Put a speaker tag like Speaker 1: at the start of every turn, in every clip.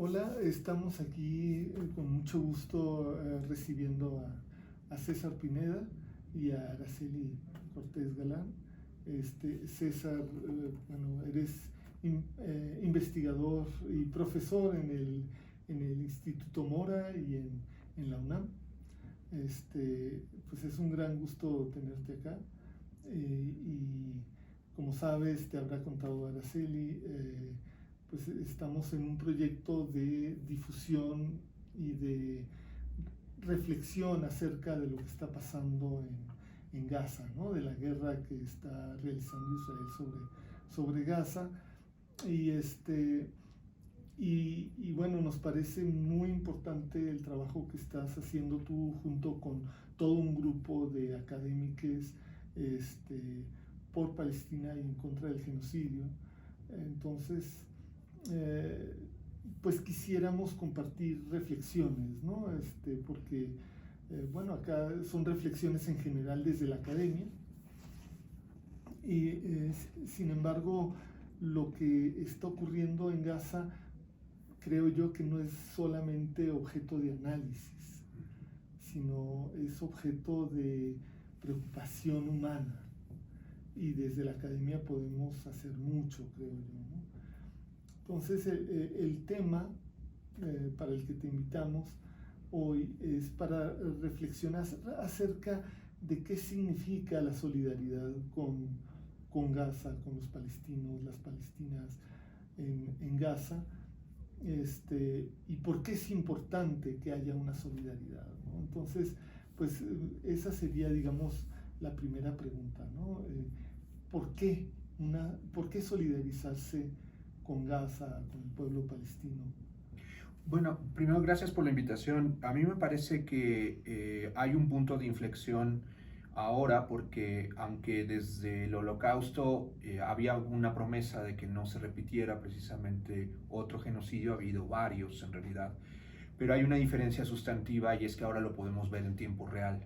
Speaker 1: Hola, estamos aquí con mucho gusto recibiendo a César Pineda y a Araceli Cortés Galán. César, bueno, eres investigador y profesor en el Instituto Mora y en la UNAM. Pues es un gran gusto tenerte acá. Y como sabes, te habrá contado Araceli, pues estamos en un proyecto de difusión y de reflexión acerca de lo que está pasando en Gaza, ¿no? De la guerra que está realizando Israel sobre Gaza. Y, y bueno, nos parece muy importante el trabajo que estás haciendo tú junto con todo un grupo de académicos por Palestina y en contra del genocidio. Entonces, eh, pues quisiéramos compartir reflexiones, ¿no? Porque, bueno, acá son reflexiones en general desde la academia y, sin embargo, lo que está ocurriendo en Gaza creo yo que no es solamente objeto de análisis, sino es objeto de preocupación humana. Y desde la academia podemos hacer mucho, creo yo, ¿no? Entonces, el tema para el que te invitamos hoy es para reflexionar acerca de qué significa la solidaridad con Gaza, con los palestinos, las palestinas en Gaza, y por qué es importante que haya una solidaridad, ¿no? Entonces, pues esa sería, digamos, la primera pregunta, ¿no? ¿Por qué solidarizarse con Gaza, con el pueblo palestino?
Speaker 2: Bueno, primero gracias por la invitación. A mí me parece que hay un punto de inflexión ahora porque aunque desde el Holocausto había una promesa de que no se repitiera precisamente otro genocidio, ha habido varios en realidad, pero hay una diferencia sustantiva y es que ahora lo podemos ver en tiempo real.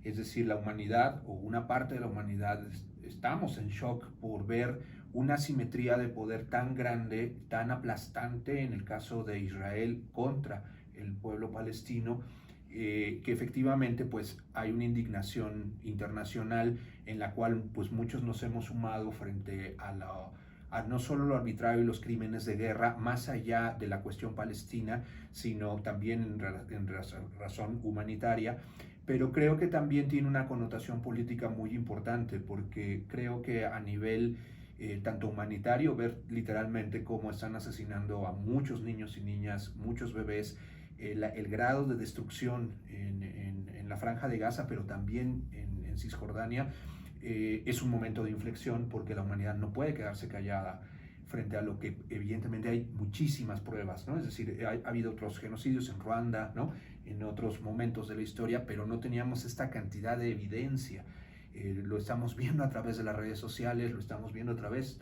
Speaker 2: Es decir, la humanidad o una parte de la humanidad estamos en shock por ver una asimetría de poder tan grande, tan aplastante en el caso de Israel contra el pueblo palestino, que efectivamente pues hay una indignación internacional en la cual pues muchos nos hemos sumado frente a no solo lo arbitrario y los crímenes de guerra, más allá de la cuestión palestina, sino también en razón humanitaria. Pero creo que también tiene una connotación política muy importante, porque creo que a nivel tanto humanitario, ver literalmente cómo están asesinando a muchos niños y niñas, muchos bebés, el grado de destrucción en la Franja de Gaza, pero también en Cisjordania, es un momento de inflexión porque la humanidad no puede quedarse callada frente a lo que evidentemente hay muchísimas pruebas, ¿no? Es decir, ha habido otros genocidios en Ruanda, ¿no? En otros momentos de la historia, pero no teníamos esta cantidad de evidencia. Lo estamos viendo a través de las redes sociales, lo estamos viendo a través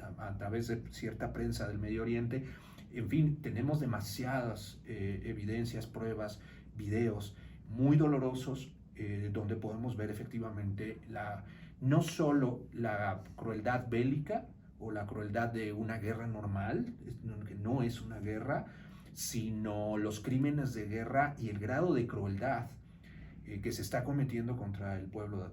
Speaker 2: de cierta prensa del Medio Oriente. En fin, tenemos demasiadas evidencias, pruebas, videos muy dolorosos donde podemos ver efectivamente no solo la crueldad bélica o la crueldad de una guerra normal, que no es una guerra, sino los crímenes de guerra y el grado de crueldad que se está cometiendo contra el pueblo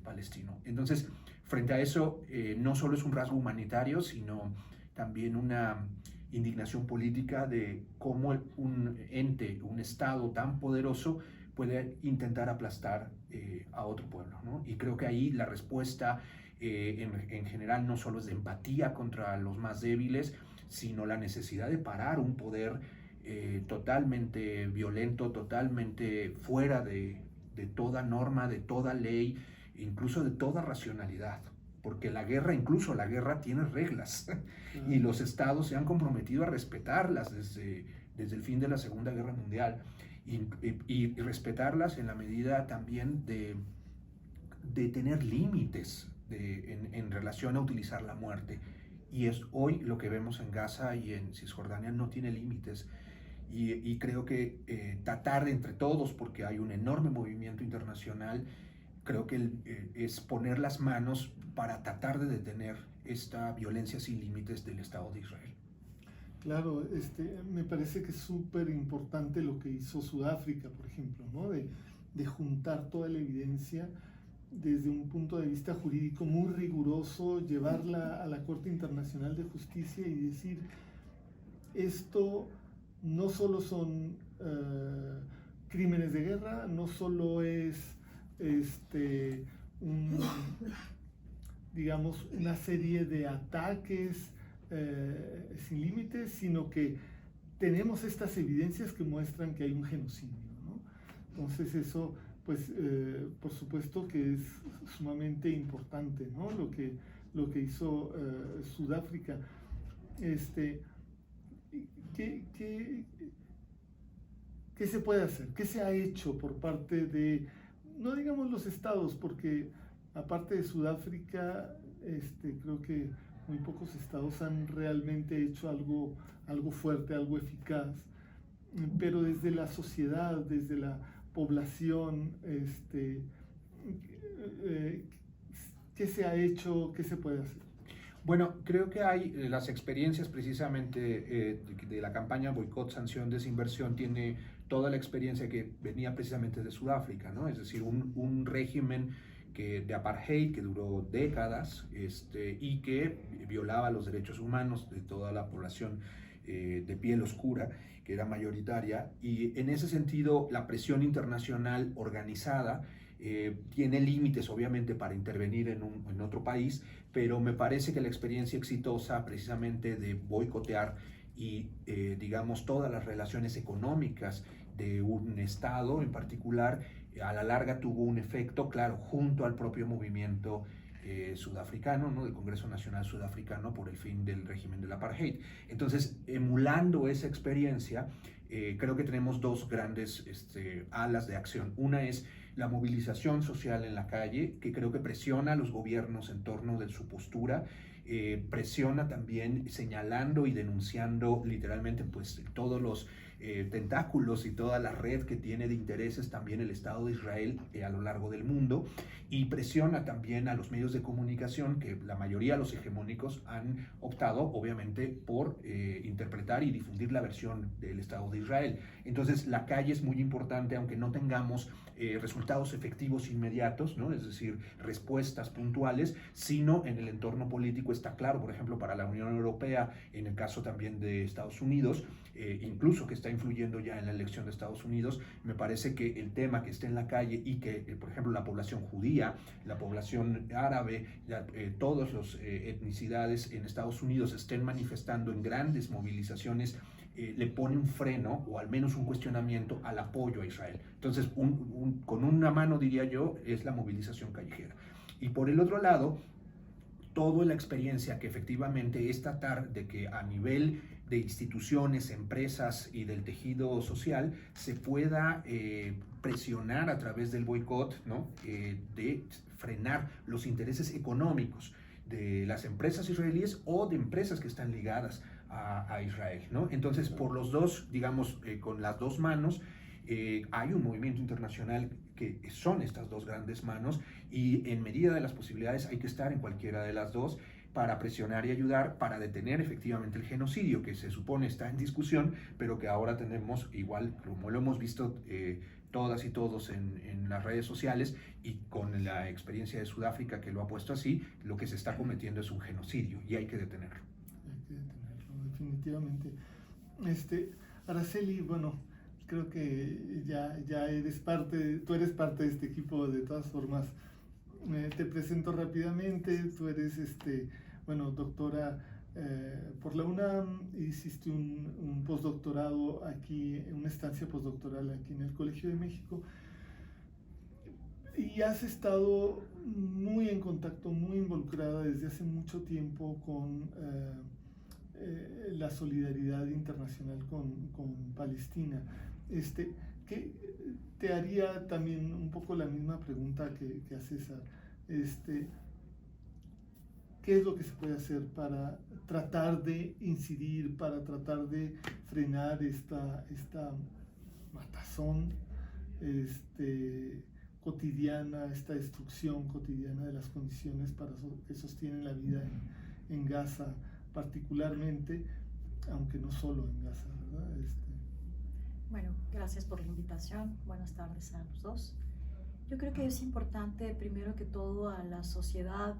Speaker 2: palestino. Entonces, frente a eso, no solo es un rasgo humanitario, sino también una indignación política de cómo un ente, un Estado tan poderoso puede intentar aplastar a otro pueblo, ¿no? Y creo que ahí la respuesta en general no solo es de empatía contra los más débiles, sino la necesidad de parar un poder totalmente violento, totalmente fuera de toda norma, de toda ley, incluso de toda racionalidad. Porque la guerra, incluso la guerra tiene reglas y los estados se han comprometido a respetarlas desde el fin de la Segunda Guerra Mundial y respetarlas en la medida también de tener límites en relación a utilizar la muerte. Y es hoy lo que vemos en Gaza y en Cisjordania no tiene límites. Y creo que tratar de entre todos, porque hay un enorme movimiento internacional, creo que es poner las manos para tratar de detener esta violencia sin límites del Estado de Israel.
Speaker 1: Claro, me parece que es súper importante lo que hizo Sudáfrica, por ejemplo, ¿no? De juntar toda la evidencia desde un punto de vista jurídico muy riguroso, llevarla a la Corte Internacional de Justicia y decir, esto no solo son crímenes de guerra, no solo es un, digamos, una serie de ataques sin límites, sino que tenemos estas evidencias que muestran que hay un genocidio, ¿no? Entonces eso, pues, por supuesto que es sumamente importante, ¿no? Lo que hizo Sudáfrica. ¿Qué, qué, ¿Qué se puede hacer? ¿Qué se ha hecho por parte de, no digamos los estados, porque aparte de Sudáfrica, creo que muy pocos estados han realmente hecho algo fuerte, algo eficaz, pero desde la sociedad, desde la población, ¿qué se ha hecho? ¿Qué se puede hacer?
Speaker 2: Bueno, creo que hay las experiencias precisamente de la campaña Boicot, Sanción, Desinversión, tiene toda la experiencia que venía precisamente de Sudáfrica, ¿no? Es decir, un régimen de apartheid que duró décadas y que violaba los derechos humanos de toda la población de piel oscura, que era mayoritaria, y en ese sentido la presión internacional organizada tiene límites obviamente para intervenir en otro país, pero me parece que la experiencia exitosa precisamente de boicotear y digamos todas las relaciones económicas de un estado en particular, a la larga tuvo un efecto, claro, junto al propio movimiento sudafricano, ¿no? Del Congreso Nacional Sudafricano por el fin del régimen del apartheid. Entonces, emulando esa experiencia, creo que tenemos dos grandes alas de acción. Una es la movilización social en la calle, que creo que presiona a los gobiernos en torno de su postura, presiona también señalando y denunciando literalmente pues todos los tentáculos y toda la red que tiene de intereses también el Estado de Israel a lo largo del mundo, y presiona también a los medios de comunicación, que la mayoría, los hegemónicos, han optado obviamente por interpretar y difundir la versión del Estado de Israel. Entonces la calle es muy importante, aunque no tengamos resultados efectivos inmediatos, ¿no? Es decir, respuestas puntuales, sino en el entorno político está claro, por ejemplo, para la Unión Europea, en el caso también de Estados Unidos, incluso que está influyendo ya en la elección de Estados Unidos, me parece que el tema que esté en la calle y que, por ejemplo, la población judía, la población árabe, todas las etnicidades en Estados Unidos estén manifestando en grandes movilizaciones, le pone un freno o al menos un cuestionamiento al apoyo a Israel. Entonces, con una mano, diría yo, es la movilización callejera. Y por el otro lado, toda la experiencia que efectivamente es tratar de que a nivel de instituciones, empresas y del tejido social se pueda presionar a través del boicot, ¿no? De frenar los intereses económicos de las empresas israelíes o de empresas que están ligadas a Israel, ¿no? Entonces, por los dos, digamos, con las dos manos, hay un movimiento internacional que son estas dos grandes manos, y en medida de las posibilidades hay que estar en cualquiera de las dos para presionar y ayudar para detener efectivamente el genocidio que se supone está en discusión, pero que ahora tenemos, igual como lo hemos visto todas y todos en las redes sociales y con la experiencia de Sudáfrica que lo ha puesto así, lo que se está cometiendo es un genocidio y hay que detenerlo.
Speaker 1: Hay que detenerlo, definitivamente. Araceli, bueno, creo que ya eres tú eres parte de este equipo de todas formas. Te presento rápidamente. Tú eres, doctora por la UNAM, hiciste un postdoctorado aquí, una estancia postdoctoral aquí en el Colegio de México, y has estado muy en contacto, muy involucrada desde hace mucho tiempo con la solidaridad internacional con Palestina. ¿Qué te haría también un poco la misma pregunta que a César? ¿Qué es lo que se puede hacer para tratar de incidir, para tratar de frenar esta matazón cotidiana, esta destrucción cotidiana de las condiciones que sostienen la vida en Gaza particularmente? aunque no solo en Gaza, ¿verdad?
Speaker 3: Bueno, gracias por la invitación. Buenas tardes a los dos. Yo creo que es importante, primero que todo, a la sociedad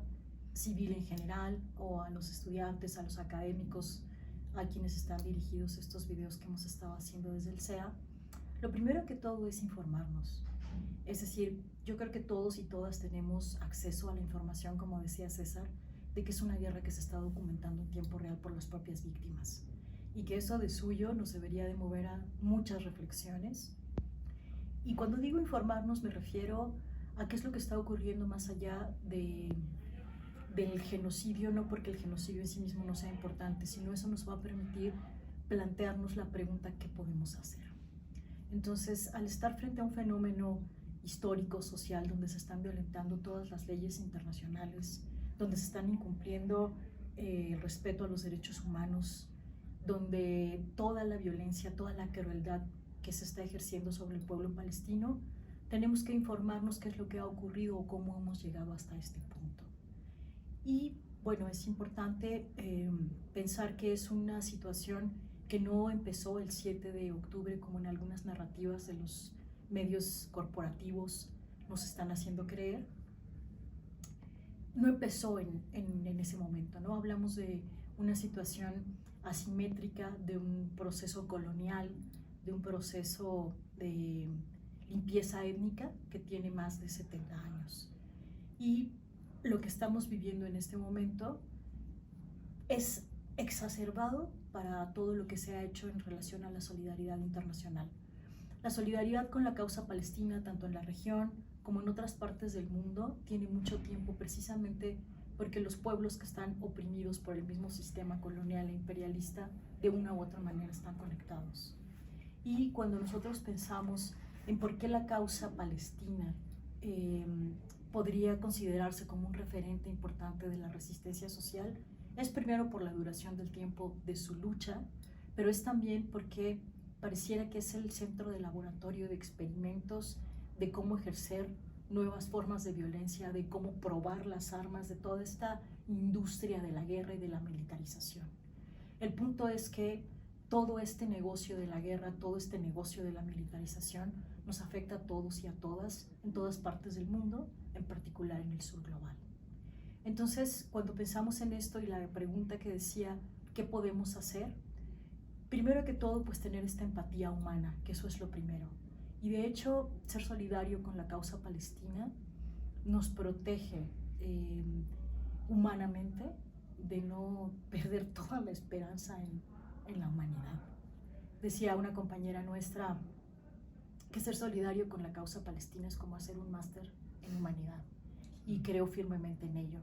Speaker 3: civil en general, o a los estudiantes, a los académicos, a quienes están dirigidos estos videos que hemos estado haciendo desde el CEA. Lo primero que todo es informarnos. Es decir, yo creo que todos y todas tenemos acceso a la información, como decía César, de que es una guerra que se está documentando en tiempo real por las propias víctimas, y que eso de suyo nos debería de mover a muchas reflexiones. Y cuando digo informarnos me refiero a qué es lo que está ocurriendo más allá del genocidio, no porque el genocidio en sí mismo no sea importante, sino eso nos va a permitir plantearnos la pregunta: ¿qué podemos hacer? Entonces, al estar frente a un fenómeno histórico, social, donde se están violentando todas las leyes internacionales, donde se están incumpliendo el respeto a los derechos humanos, donde toda la violencia, toda la crueldad que se está ejerciendo sobre el pueblo palestino, tenemos que informarnos qué es lo que ha ocurrido o cómo hemos llegado hasta este punto. Y bueno, es importante pensar que es una situación que no empezó el 7 de octubre como en algunas narrativas de los medios corporativos nos están haciendo creer. No empezó en ese momento, ¿no? Hablamos de una situación asimétrica, de un proceso colonial, de un proceso de limpieza étnica que tiene más de 70 años. Y lo que estamos viviendo en este momento es exacerbado para todo lo que se ha hecho en relación a la solidaridad internacional. La solidaridad con la causa palestina, tanto en la región como en otras partes del mundo, tiene mucho tiempo, precisamente porque los pueblos que están oprimidos por el mismo sistema colonial e imperialista de una u otra manera están conectados. Y cuando nosotros pensamos en por qué la causa palestina podría considerarse como un referente importante de la resistencia social, es primero por la duración del tiempo de su lucha, pero es también porque pareciera que es el centro de laboratorio de experimentos de cómo ejercer nuevas formas de violencia, de cómo probar las armas, de toda esta industria de la guerra y de la militarización. El punto es que todo este negocio de la guerra, todo este negocio de la militarización nos afecta a todos y a todas en todas partes del mundo, en particular en el sur global. Entonces, cuando pensamos en esto y la pregunta que decía, ¿qué podemos hacer? Primero que todo, pues tener esta empatía humana, que eso es lo primero. Y de hecho, ser solidario con la causa palestina nos protege humanamente de no perder toda la esperanza en la humanidad. Decía una compañera nuestra que ser solidario con la causa palestina es como hacer un máster en humanidad, y creo firmemente en ello.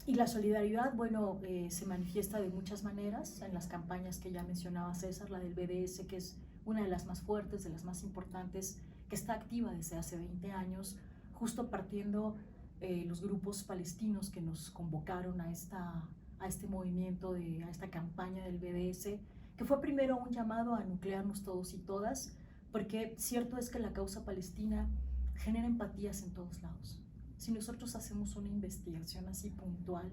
Speaker 3: Y la solidaridad, bueno, se manifiesta de muchas maneras en las campañas que ya mencionaba César, la del BDS, que es una de las más fuertes, de las más importantes, que está activa desde hace 20 años, justo partiendo los grupos palestinos que nos convocaron a este movimiento, a esta campaña del BDS, que fue primero un llamado a nuclearnos todos y todas, porque cierto es que la causa palestina genera empatías en todos lados. Si nosotros hacemos una investigación así puntual,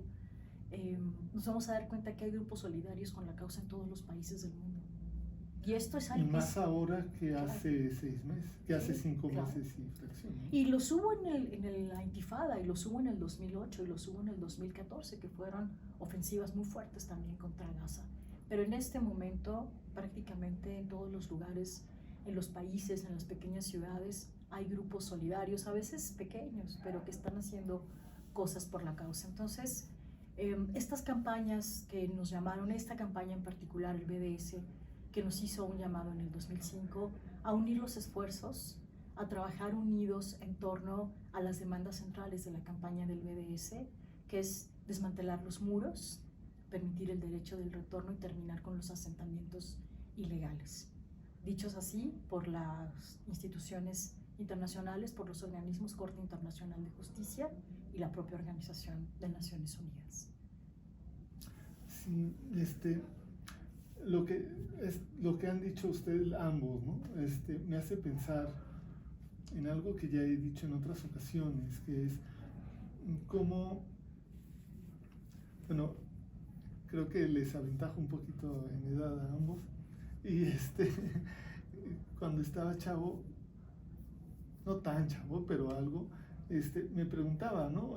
Speaker 3: nos vamos a dar cuenta que hay grupos solidarios con la causa en todos los países del mundo. Y esto es algo
Speaker 1: y más ahora que
Speaker 3: claro,
Speaker 1: hace 6 meses, que hace 5
Speaker 3: claro,
Speaker 1: meses y fracción, ¿no?
Speaker 3: Y los hubo en la Intifada, y los hubo en el 2008, y los hubo en el 2014, que fueron ofensivas muy fuertes también contra Gaza. Pero en este momento, prácticamente en todos los lugares, en los países, en las pequeñas ciudades, hay grupos solidarios, a veces pequeños, pero que están haciendo cosas por la causa. Entonces, estas campañas que nos llamaron, esta campaña en particular, el BDS, que nos hizo un llamado en el 2005 a unir los esfuerzos, a trabajar unidos en torno a las demandas centrales de la campaña del BDS, que es desmantelar los muros, permitir el derecho del retorno y terminar con los asentamientos ilegales. Dichos así por las instituciones internacionales, por los organismos Corte Internacional de Justicia y la propia Organización de Naciones Unidas.
Speaker 1: Sí, lo que han dicho ustedes ambos, ¿no? Me hace pensar en algo que ya he dicho en otras ocasiones, que es cómo, bueno, creo que les aventajo un poquito en edad a ambos. Y cuando estaba chavo, no tan chavo, pero algo, me preguntaba, ¿no?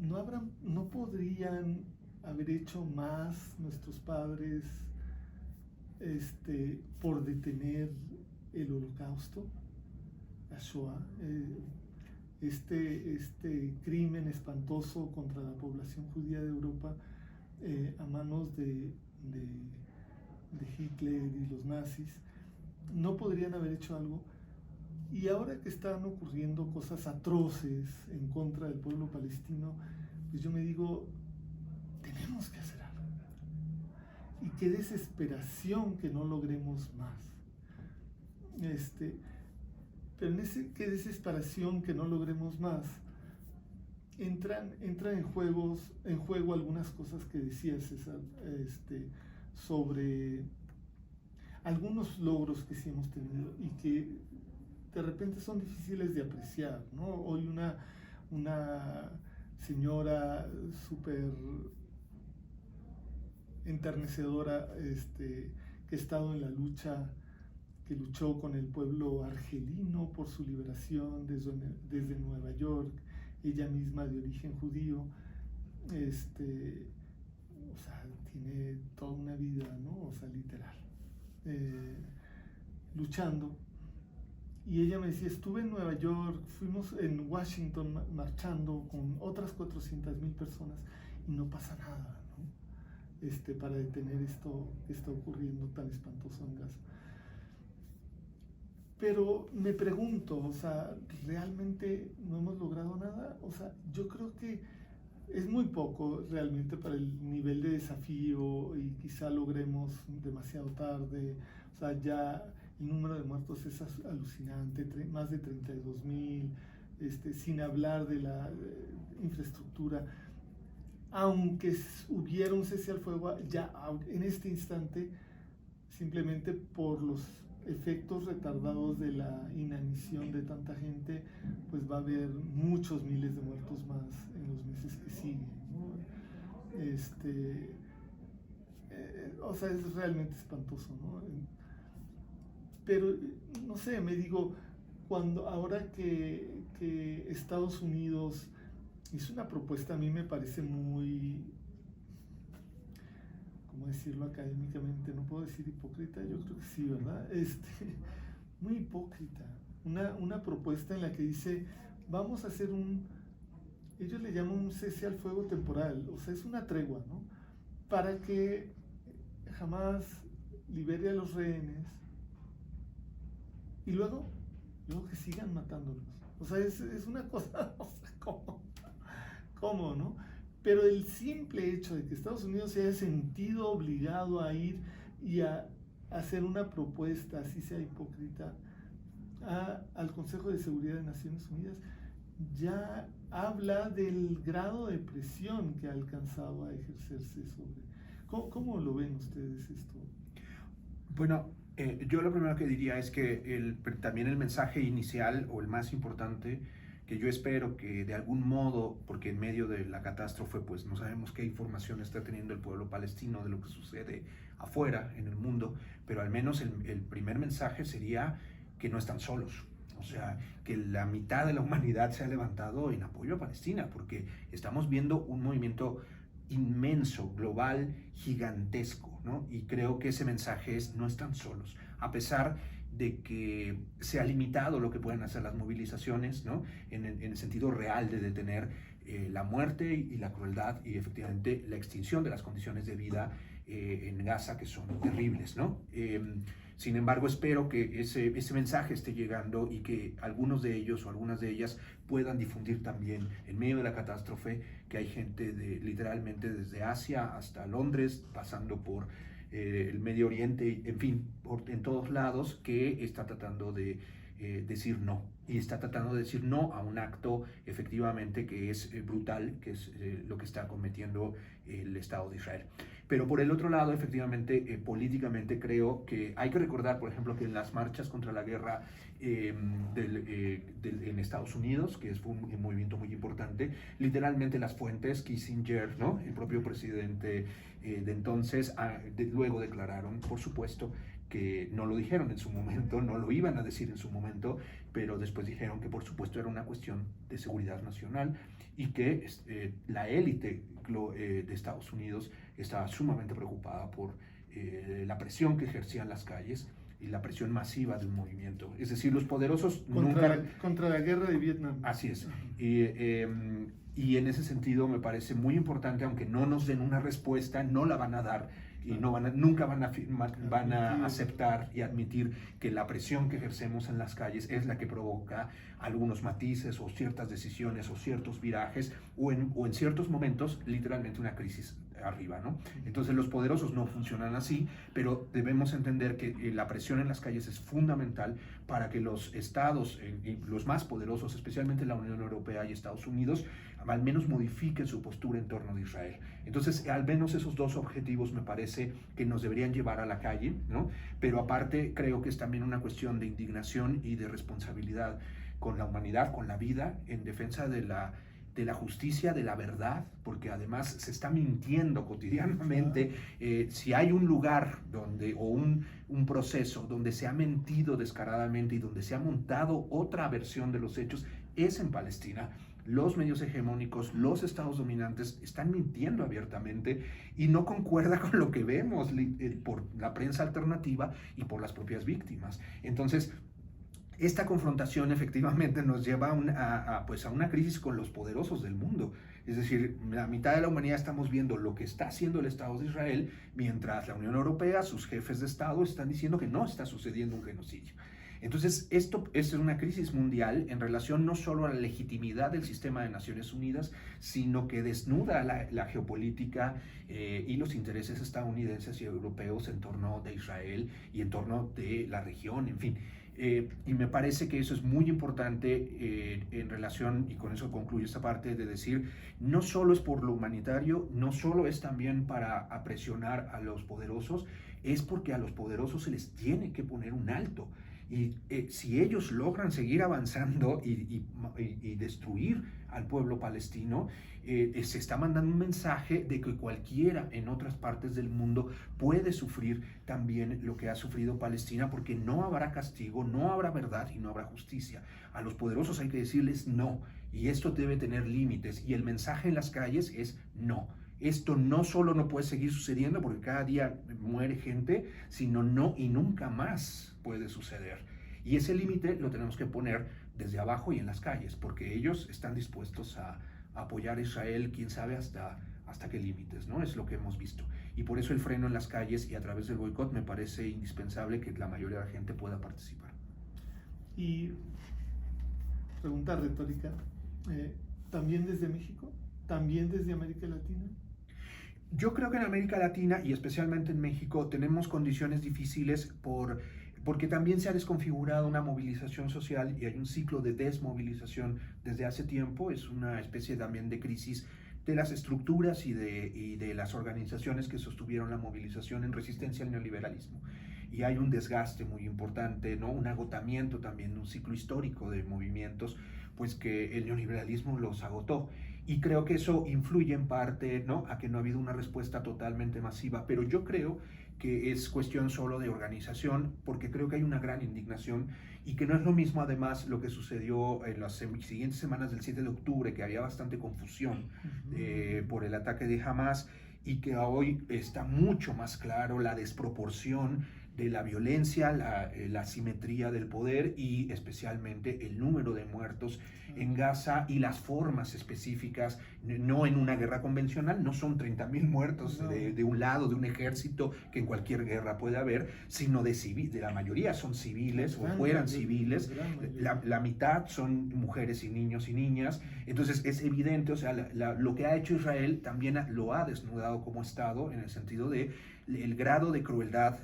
Speaker 1: ¿No podrían haber hecho más nuestros padres por detener el Holocausto, la Shoah, este crimen espantoso contra la población judía de Europa a manos de Hitler y los nazis? ¿No podrían haber hecho algo? Y ahora que están ocurriendo cosas atroces en contra del pueblo palestino, pues yo me digo, tenemos que hacer algo. Y qué desesperación que no logremos más. Pero en qué desesperación que no logremos más, entran en juego algunas cosas que decía César, sobre algunos logros que sí hemos tenido y que de repente son difíciles de apreciar, ¿no? Hoy una señora súper enternecedora que ha estado en la lucha, que luchó con el pueblo argelino por su liberación desde Nueva York, ella misma de origen judío, o sea, tiene toda una vida, ¿no? O sea, literal, luchando. Y ella me decía, estuve en Nueva York, fuimos en Washington marchando con otras 400,000 personas y no pasa nada, ¿no? Para detener esto que está ocurriendo tan espantoso en Gaza. Pero me pregunto, o sea, ¿realmente no hemos logrado nada? O sea, yo creo que es muy poco realmente para el nivel de desafío y quizá logremos demasiado tarde. O sea, ya el número de muertos es alucinante, más de 32,000, sin hablar de la infraestructura. Aunque hubiera un cese al fuego ya en este instante, simplemente por los efectos retardados de la inanición de tanta gente, pues va a haber muchos miles de muertos más en los meses que siguen, ¿no? O sea, es realmente espantoso, ¿no? Pero, no sé, me digo, ahora que Estados Unidos hizo una propuesta, a mí me parece muy, ¿cómo decirlo académicamente? No puedo decir hipócrita, yo creo que sí, ¿verdad? Muy hipócrita. Una propuesta en la que dice, vamos a hacer ellos le llaman un cese al fuego temporal, o sea, es una tregua, ¿no? Para que Hamás libere a los rehenes y luego que sigan matándolos. O sea, es una cosa, o sea, ¿cómo, no? Pero el simple hecho de que Estados Unidos se haya sentido obligado a ir y a hacer una propuesta, así sea hipócrita, al Consejo de Seguridad de Naciones Unidas, ya habla del grado de presión que ha alcanzado a ejercerse sobre. ¿Cómo lo ven ustedes esto?
Speaker 2: Bueno, yo lo primero que diría es que también el mensaje inicial o el más importante, que yo espero que de algún modo, porque en medio de la catástrofe pues no sabemos qué información está teniendo el pueblo palestino de lo que sucede afuera en el mundo, pero al menos el primer mensaje sería que no están solos. O sea, que la mitad de la humanidad se ha levantado en apoyo a Palestina, porque estamos viendo un movimiento inmenso, global, gigantesco, ¿no? Y creo que ese mensaje es, no están solos, a pesar de que se ha limitado lo que pueden hacer las movilizaciones, ¿no? En el sentido real de detener la muerte y la crueldad y efectivamente la extinción de las condiciones de vida en Gaza, que son terribles, ¿no? Sin embargo, espero que ese mensaje esté llegando y que algunos de ellos o algunas de ellas puedan difundir también en medio de la catástrofe que hay gente literalmente desde Asia hasta Londres, pasando por el Medio Oriente, en fin, en todos lados, que está tratando de decir no. Y está tratando de decir no a un acto efectivamente que es brutal, que es lo que está cometiendo el Estado de Israel. Pero por el otro lado, efectivamente, políticamente creo que hay que recordar, por ejemplo, que en las marchas contra la guerra en Estados Unidos, que fue un movimiento muy importante, literalmente las fuentes, Kissinger, ¿no? El propio presidente de entonces, luego declararon, por supuesto, que no lo dijeron en su momento, no lo iban a decir en su momento, pero después dijeron que por supuesto era una cuestión de seguridad nacional y que la élite de Estados Unidos estaba sumamente preocupada por la presión que ejercían las calles y la presión masiva de un movimiento. Es decir, los poderosos
Speaker 1: contra la guerra de Vietnam.
Speaker 2: Así es. Y en ese sentido me parece muy importante, aunque no nos den una respuesta, no la van a dar y nunca van a aceptar y admitir que la presión que ejercemos en las calles es la que provoca algunos matices o ciertas decisiones o ciertos virajes o en ciertos momentos literalmente una crisis arriba, ¿no? Entonces los poderosos no funcionan así, pero debemos entender que la presión en las calles es fundamental para que los estados, los más poderosos, especialmente la Unión Europea y Estados Unidos, al menos modifiquen su postura en torno de Israel. Entonces, al menos esos dos objetivos me parece que nos deberían llevar a la calle, ¿no? Pero aparte creo que es también una cuestión de indignación y de responsabilidad con la humanidad, con la vida, en defensa de la justicia, de la verdad, porque además se está mintiendo cotidianamente. Si hay un lugar o un proceso donde se ha mentido descaradamente y donde se ha montado otra versión de los hechos, es en Palestina. Los medios hegemónicos, los estados dominantes están mintiendo abiertamente y no concuerda con lo que vemos por la prensa alternativa y por las propias víctimas. Entonces, esta confrontación efectivamente nos lleva a una crisis con los poderosos del mundo. Es decir, la mitad de la humanidad estamos viendo lo que está haciendo el Estado de Israel, mientras la Unión Europea, sus jefes de Estado, están diciendo que no está sucediendo un genocidio. Entonces, esto es una crisis mundial en relación no solo a la legitimidad del sistema de Naciones Unidas, sino que desnuda la geopolítica y los intereses estadounidenses y europeos en torno de Israel y en torno de la región, en fin. Y me parece que eso es muy importante en relación, y con eso concluyo esta parte, de decir, no solo es por lo humanitario, no solo es también para presionar a los poderosos, es porque a los poderosos se les tiene que poner un alto. Y si ellos logran seguir avanzando y destruir al pueblo palestino, se está mandando un mensaje de que cualquiera en otras partes del mundo puede sufrir también lo que ha sufrido Palestina, porque no habrá castigo, no habrá verdad y no habrá justicia. A los poderosos hay que decirles no, y esto debe tener límites, y el mensaje en las calles es no. Esto no solo no puede seguir sucediendo porque cada día muere gente, sino no y nunca más puede suceder. Y ese límite lo tenemos que poner desde abajo y en las calles, porque ellos están dispuestos a apoyar a Israel, quién sabe hasta qué límites, ¿no? Es lo que hemos visto. Y por eso el freno en las calles y a través del boicot me parece indispensable que la mayoría de la gente pueda participar.
Speaker 1: Y pregunta retórica, ¿también desde México? ¿También desde América Latina?
Speaker 2: Yo creo que en América Latina y especialmente en México tenemos condiciones difíciles porque también se ha desconfigurado una movilización social y hay un ciclo de desmovilización desde hace tiempo. Es una especie también de crisis de las estructuras y de las organizaciones que sostuvieron la movilización en resistencia al neoliberalismo. Y hay un desgaste muy importante, ¿no? Un agotamiento también de un ciclo histórico de movimientos, pues que el neoliberalismo los agotó. Y creo que eso influye en parte, ¿no?, a que no ha habido una respuesta totalmente masiva, pero yo creo que es cuestión solo de organización, porque creo que hay una gran indignación y que no es lo mismo además lo que sucedió en las siguientes semanas del 7 de octubre, que había bastante confusión por el ataque de Hamas, y que hoy está mucho más claro la desproporción de la violencia, la asimetría del poder y especialmente el número de muertos en Gaza y las formas específicas, no en una guerra convencional, no son 30.000 muertos de un lado, de un ejército que en cualquier guerra puede haber, sino de la mayoría son civiles o fueran civiles, la mitad son mujeres y niños y niñas. Entonces es evidente, o sea, lo que ha hecho Israel también lo ha desnudado como Estado en el sentido de el grado de crueldad,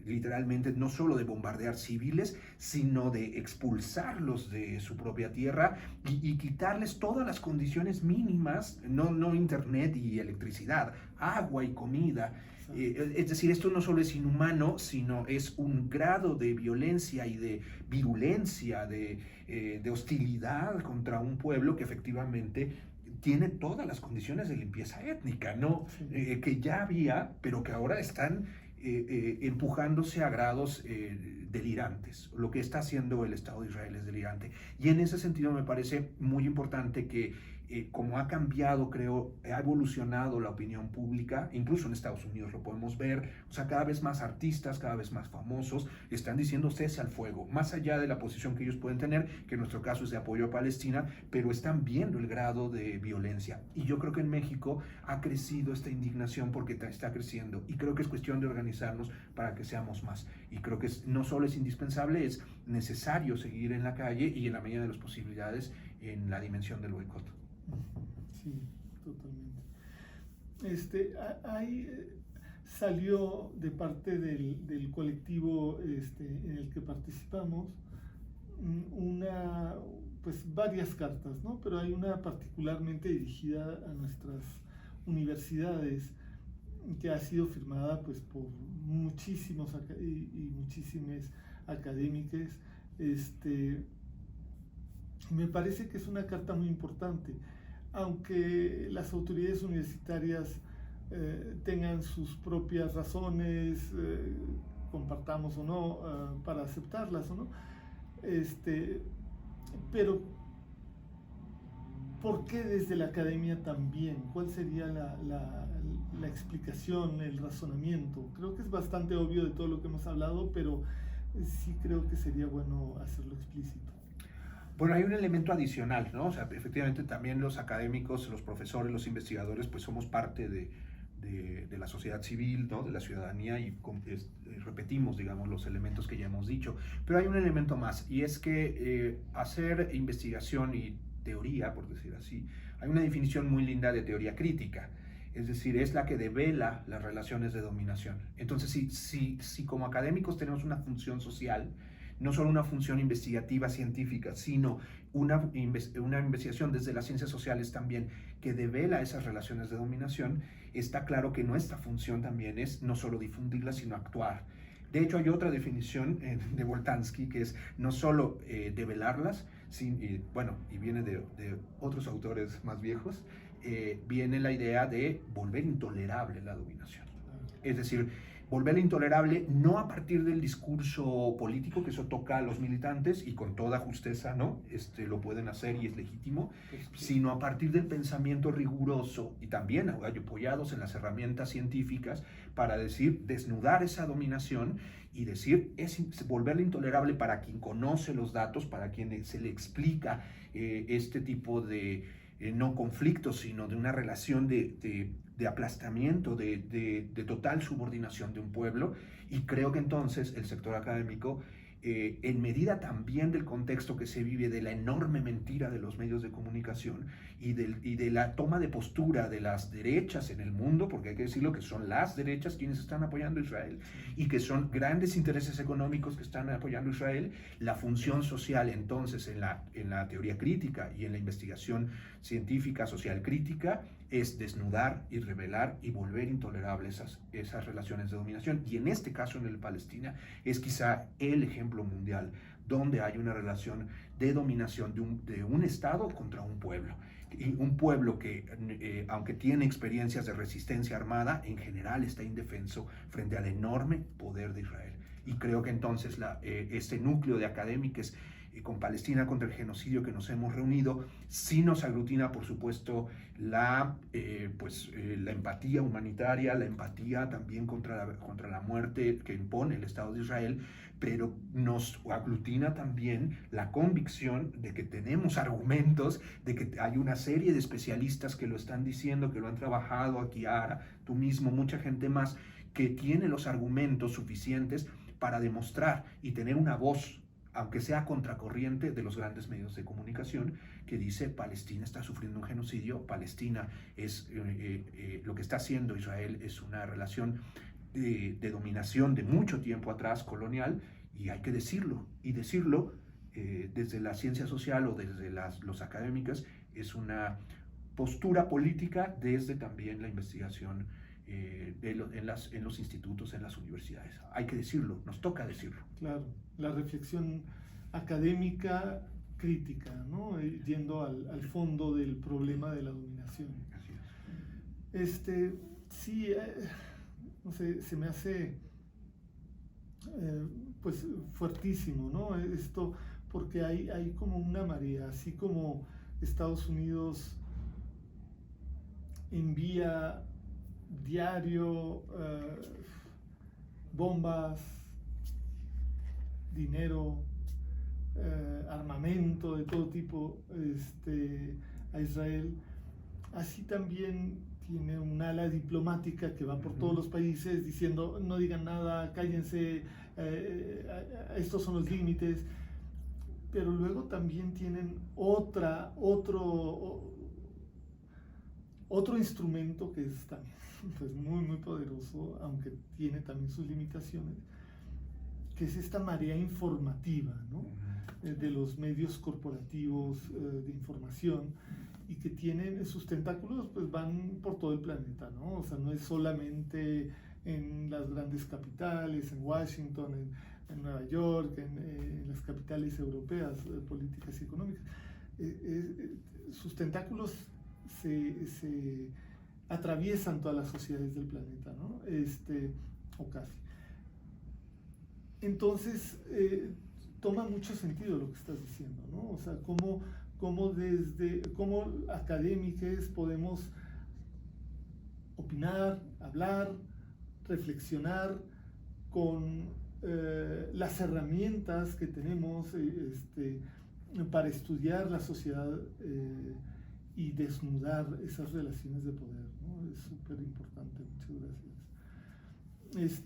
Speaker 2: literalmente, no solo de bombardear civiles, sino de expulsarlos de su propia tierra y quitarles todas las condiciones mínimas, no internet y electricidad, agua y comida. Es decir, esto no solo es inhumano, sino es un grado de violencia y de virulencia, de hostilidad contra un pueblo que efectivamente tiene todas las condiciones de limpieza étnica, ¿no? Que ya había, pero que ahora están empujándose a grados delirantes. Lo que está haciendo el Estado de Israel es delirante. Y en ese sentido me parece muy importante que como ha cambiado, creo, ha evolucionado la opinión pública, incluso en Estados Unidos lo podemos ver, o sea, cada vez más artistas, cada vez más famosos, están diciendo cese al fuego, más allá de la posición que ellos pueden tener, que en nuestro caso es de apoyo a Palestina, pero están viendo el grado de violencia. Y yo creo que en México ha crecido esta indignación porque está creciendo, y creo que es cuestión de organizarnos para que seamos más. Y creo que no solo es indispensable, es necesario seguir en la calle y en la medida de las posibilidades en la dimensión del boicot.
Speaker 1: Sí, totalmente. Ahí salió de parte del colectivo en el que participamos pues varias cartas, ¿no? Pero hay una particularmente dirigida a nuestras universidades que ha sido firmada pues por muchísimos y muchísimas académicas. Me parece que es una carta muy importante, aunque las autoridades universitarias tengan sus propias razones, compartamos o no, para aceptarlas o no, pero ¿por qué desde la academia también? ¿Cuál sería la explicación, el razonamiento? Creo que es bastante obvio de todo lo que hemos hablado, pero sí creo que sería bueno hacerlo explícito.
Speaker 2: Bueno, hay un elemento adicional, ¿no? O sea, efectivamente también los académicos, los profesores, los investigadores, pues somos parte de la sociedad civil, ¿no? De la ciudadanía y repetimos, digamos, los elementos que ya hemos dicho. Pero hay un elemento más y es que hacer investigación y teoría, por decir así, hay una definición muy linda de teoría crítica. Es decir, es la que devela las relaciones de dominación. Entonces, si como académicos tenemos una función social, no solo una función investigativa científica, sino una investigación desde las ciencias sociales también que devela esas relaciones de dominación, está claro que nuestra función también es no solo difundirlas, sino actuar. De hecho, hay otra definición de Boltanski que es no solo develarlas, y viene de otros autores más viejos, viene la idea de volver intolerable la dominación. Es decir, volverla intolerable no a partir del discurso político, que eso toca a los militantes y con toda justeza, ¿no? Lo pueden hacer y es legítimo, sino a partir del pensamiento riguroso y también apoyados en las herramientas científicas para desnudar esa dominación y decir, es volverla intolerable para quien conoce los datos, para quien se le explica este tipo de no conflicto, sino de una relación de aplastamiento, de total subordinación de un pueblo. Y creo que entonces el sector académico, en medida también del contexto que se vive, de la enorme mentira de los medios de comunicación y de la toma de postura de las derechas en el mundo, porque hay que decirlo que son las derechas quienes están apoyando a Israel y que son grandes intereses económicos que están apoyando a Israel, la función social entonces en la teoría crítica y en la investigación científica social crítica es desnudar y revelar y volver intolerables esas relaciones de dominación. Y en este caso, en el Palestina, es quizá el ejemplo mundial donde hay una relación de dominación de un Estado contra un pueblo. Y un pueblo que, aunque tiene experiencias de resistencia armada, en general está indefenso frente al enorme poder de Israel. Y creo que entonces este núcleo de académicos con Palestina contra el genocidio que nos hemos reunido, sí nos aglutina, por supuesto, la empatía humanitaria, la empatía también contra la muerte que impone el Estado de Israel, pero nos aglutina también la convicción de que tenemos argumentos, de que hay una serie de especialistas que lo están diciendo, que lo han trabajado, aquí Ara, tú mismo, mucha gente más, que tiene los argumentos suficientes para demostrar y tener una voz, aunque sea contracorriente, de los grandes medios de comunicación, que dice Palestina está sufriendo un genocidio, Palestina es lo que está haciendo Israel es una relación de dominación de mucho tiempo atrás, colonial, y hay que decirlo, y decirlo desde la ciencia social o desde los académicas es una postura política desde también la investigación en los institutos, en las universidades. Hay que decirlo, nos toca decirlo.
Speaker 1: Claro, la reflexión académica crítica, ¿no? Yendo al fondo del problema de la dominación.
Speaker 2: Así es.
Speaker 1: Sí, no sé, se me hace pues fuertísimo, ¿no? Esto, porque hay como una marea, así como Estados Unidos envía diario bombas, dinero, armamento de todo tipo a Israel, así también tiene un ala diplomática que va por todos los países diciendo no digan nada, cállense, estos son los límites, pero luego también tienen otro instrumento que es también pues muy poderoso, aunque tiene también sus limitaciones, que es esta marea informativa, ¿no? De los medios corporativos de información, y que tienen sus tentáculos, pues van por todo el planeta, ¿no? O sea, no es solamente en las grandes capitales, en Washington, en Nueva York, en las capitales europeas políticas y económicas. Sus tentáculos se atraviesan todas las sociedades del planeta, ¿no? O casi. Entonces, toma mucho sentido lo que estás diciendo, ¿no? O sea, cómo académicos podemos opinar, hablar, reflexionar con las herramientas que tenemos para estudiar la sociedad y desnudar esas relaciones de poder, ¿no? Es súper importante. Muchas gracias.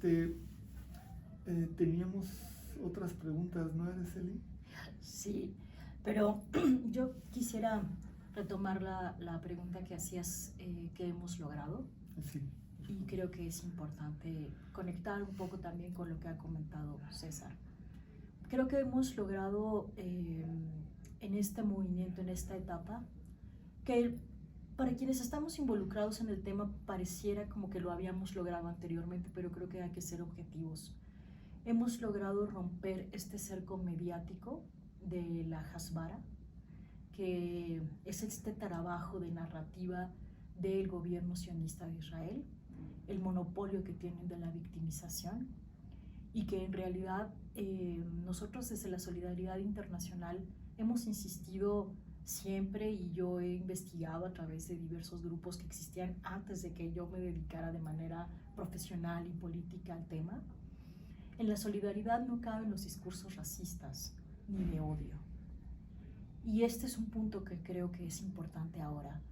Speaker 1: Teníamos otras preguntas, ¿no, Araceli?
Speaker 3: Sí, pero yo quisiera retomar la pregunta que hacías, que hemos logrado.
Speaker 1: Sí.
Speaker 3: Y creo que es importante conectar un poco también con lo que ha comentado César. Creo que hemos logrado en este movimiento, en esta etapa, que para quienes estamos involucrados en el tema pareciera como que lo habíamos logrado anteriormente, pero creo que hay que ser objetivos. Hemos logrado romper este cerco mediático de la Hasbara, que es este trabajo de narrativa del gobierno sionista de Israel, el monopolio que tienen de la victimización, y que en realidad nosotros desde la Solidaridad Internacional hemos insistido siempre, y yo he investigado a través de diversos grupos que existían antes de que yo me dedicara de manera profesional y política al tema. En la solidaridad no caben los discursos racistas ni de odio. Y este es un punto que creo que es importante ahora,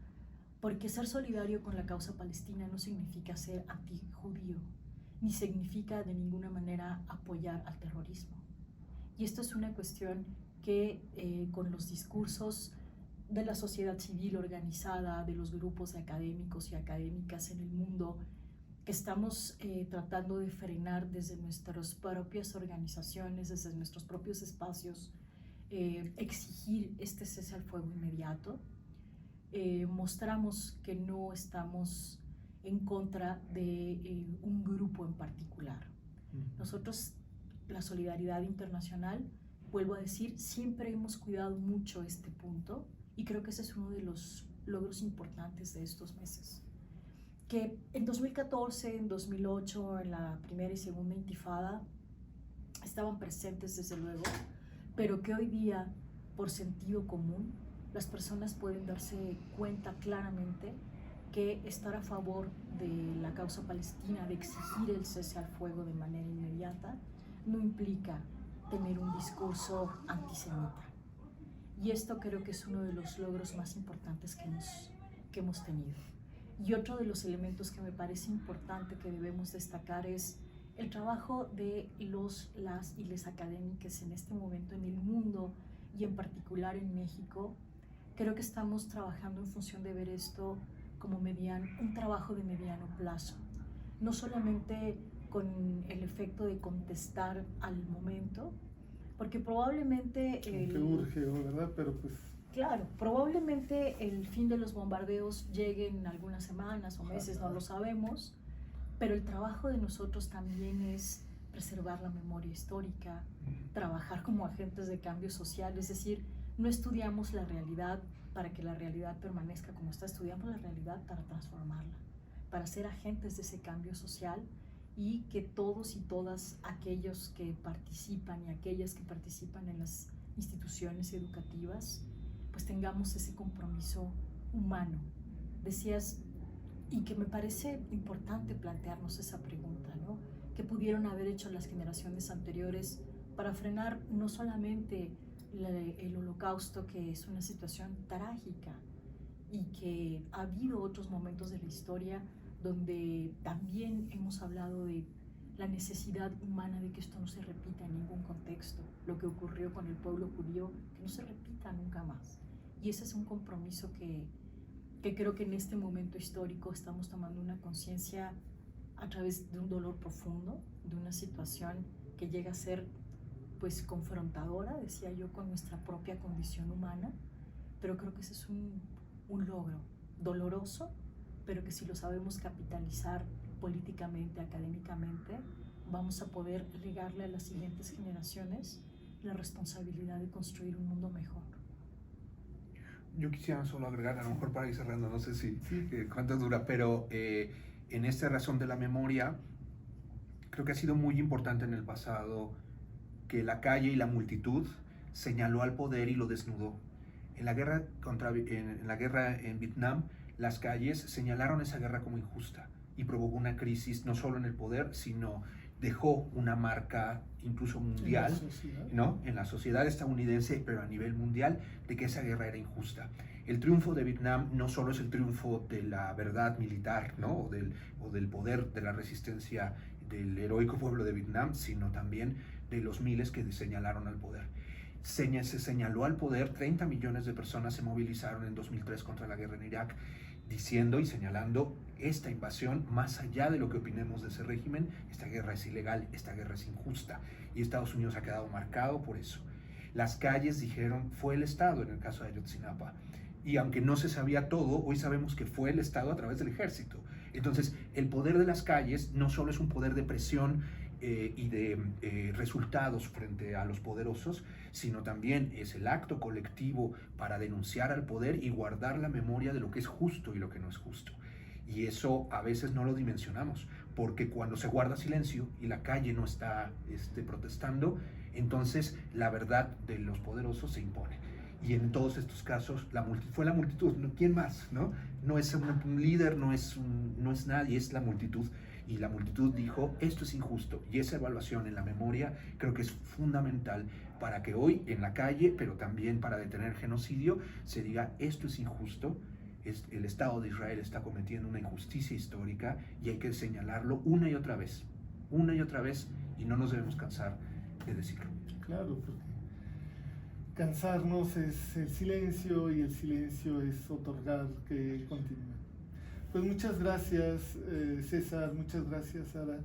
Speaker 3: porque ser solidario con la causa palestina no significa ser antijudío, ni significa de ninguna manera apoyar al terrorismo. Y esto es una cuestión que con los discursos de la sociedad civil organizada, de los grupos de académicos y académicas en el mundo, que estamos tratando de frenar desde nuestras propias organizaciones, desde nuestros propios espacios, exigir este cese al fuego inmediato. Mostramos que no estamos en contra de un grupo en particular. Nosotros, la Solidaridad Internacional, vuelvo a decir, siempre hemos cuidado mucho este punto, y creo que ese es uno de los logros importantes de estos meses. Que en 2014, en 2008, en la primera y segunda intifada, estaban presentes desde luego, pero que hoy día, por sentido común, las personas pueden darse cuenta claramente que estar a favor de la causa palestina, de exigir el cese al fuego de manera inmediata, no implica tener un discurso antisemita. Y esto creo que es uno de los logros más importantes que hemos tenido. Y otro de los elementos que me parece importante que debemos destacar es el trabajo de las y les académicas en este momento en el mundo, y en particular en México. Creo que estamos trabajando en función de ver esto como un trabajo de mediano plazo, no solamente con el efecto de contestar al momento, porque probablemente
Speaker 1: Te urge, ¿verdad? Pero pues...
Speaker 3: Claro, probablemente el fin de los bombardeos llegue en algunas semanas o meses, no lo sabemos, pero el trabajo de nosotros también es preservar la memoria histórica, trabajar como agentes de cambio social, es decir, no estudiamos la realidad para que la realidad permanezca como está, estudiamos la realidad para transformarla, para ser agentes de ese cambio social y que todos y todas aquellos que participan y aquellas que participan en las instituciones educativas, pues tengamos ese compromiso humano. Decías, y que me parece importante plantearnos esa pregunta, ¿no? ¿Qué pudieron haber hecho las generaciones anteriores para frenar no solamente el Holocausto, que es una situación trágica, y que ha habido otros momentos de la historia donde también hemos hablado de la necesidad humana de que esto no se repita en ningún contexto, lo que ocurrió con el pueblo judío, que no se repita nunca más? Y ese es un compromiso que creo que en este momento histórico estamos tomando una conciencia a través de un dolor profundo, de una situación que llega a ser pues confrontadora, decía yo, con nuestra propia condición humana, pero creo que ese es un logro doloroso, pero que si lo sabemos capitalizar políticamente, académicamente, vamos a poder legarle a las siguientes generaciones la responsabilidad de construir un mundo mejor.
Speaker 2: Yo quisiera solo agregar, a lo mejor para ir cerrando, no sé si cuánto dura, pero en esta razón de la memoria, creo que ha sido muy importante en el pasado que la calle y la multitud señaló al poder y lo desnudó. En la guerra en Vietnam, las calles señalaron esa guerra como injusta y provocó una crisis no solo en el poder, sino dejó una marca incluso mundial, ¿no? En la sociedad estadounidense, pero a nivel mundial, de que esa guerra era injusta. El triunfo de Vietnam no solo es el triunfo de la verdad militar, ¿no? o del poder de la resistencia del heroico pueblo de Vietnam, sino también de los miles que señalaron al poder. Se señaló al poder, 30 millones de personas se movilizaron en 2003 contra la guerra en Irak, diciendo y señalando esta invasión, más allá de lo que opinemos de ese régimen, esta guerra es ilegal, esta guerra es injusta, y Estados Unidos ha quedado marcado por eso. Las calles dijeron, fue el Estado en el caso de Ayotzinapa, y aunque no se sabía todo, hoy sabemos que fue el Estado a través del ejército. Entonces, el poder de las calles no solo es un poder de presión y de resultados frente a los poderosos, sino también es el acto colectivo para denunciar al poder y guardar la memoria de lo que es justo y lo que no es justo. Y eso a veces no lo dimensionamos, porque cuando se guarda silencio y la calle no está protestando, entonces la verdad de los poderosos se impone. Y en todos estos casos fue la multitud, ¿no? ¿Quién más? No es un líder, no es nadie, es la multitud. Y la multitud dijo, esto es injusto. Y esa evaluación en la memoria creo que es fundamental para que hoy en la calle, pero también para detener genocidio, se diga, esto es injusto. El Estado de Israel está cometiendo una injusticia histórica y hay que señalarlo una y otra vez, y no nos debemos cansar de decirlo.
Speaker 1: Claro, porque cansarnos es el silencio y el silencio es otorgar que continúe. Pues muchas gracias, César, muchas gracias, Sara.